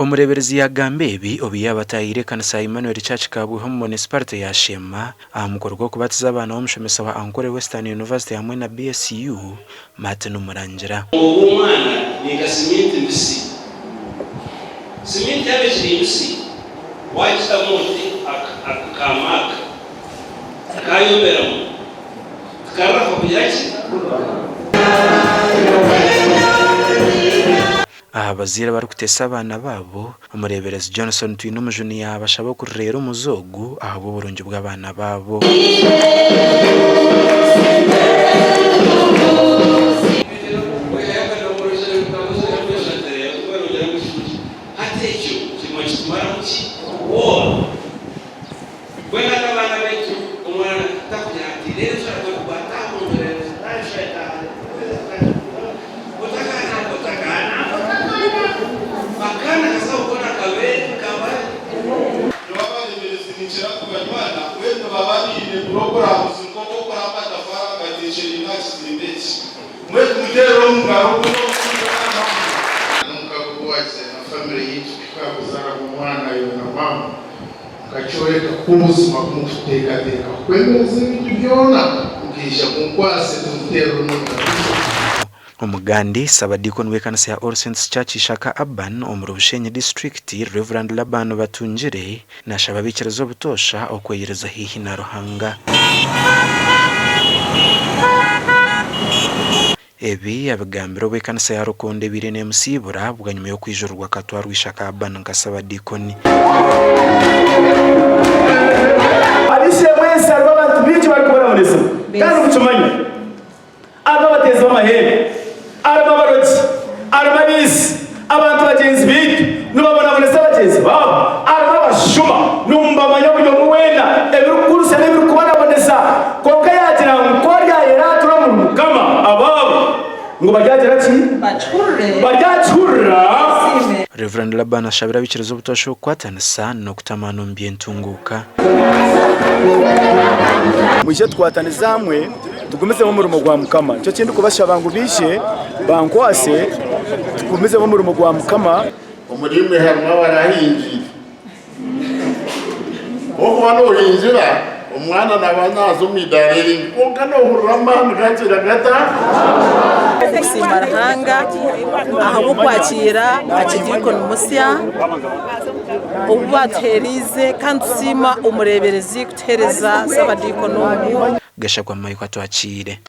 Umureberezi yagambe ebi obi yabatayire kanisa Emmanuel Church Kabuye mu municipality ya Sheema amukorwa kubatiza abana b'umushomesa wa Ankole Western University hamwe na BSU Martin Murangira. Umwana ni gasimiti mbisi. Simiti yabeshye mbisi. Wajita monte akamaka. Kayobera. Karafa kujaki. Abazira bari kutesa abana babo umureberezi Johnson Twinomujuni yabashaba kurera umuzogu aho burungi bw'abana babo. Kachoreka kubuzima kumutekateka kwemereza ibintu byona ukisha kunkwase tumutero n'umugabo. Omugandi sabadiko nwekanisa ya All Saints Church Shaka Aban omuri Bushenyi district Reverend Laban Batungire nashaba bikirizo butosha okweyereza hihi na Ruhanga. Ebi abagambiro bekanisa ya Rukonde birene musibura bwanyuma yo kwijurwa katwarwa Shaka Aban nkasabadikoni. Abishe mwese abantu biki bakora munese kandi kucumanya ababateza amahembe arababaroki arababisi abantu bagenzi bitu nubabona munese bagenzi babo arabashuma numba manyabuyo muwenda ebirukuruse n'ebirukubona bonesa konka yagira nkorya yera turamu kama ababo ngo bajyagira ki bajyacurra. Reverend Laban ashabira bikirizo butosho kwatanisa no kutamana mbyentunguka. Mwishe twataniza hamwe tugumize mu murimo gwa Mukama cyo kindi kubasha bangu bishe bankwase tugumize mu murimo gwa Mukama. Umurimo harimo barahingira uko banohingira umwana nabanyazo midareri konka no hurama mugakira gata Marahanga aho kwakira akidiko n'umusya ubaterize kansima umureberezi kutereza sabadiko no gashagwa mayo kwatwakire.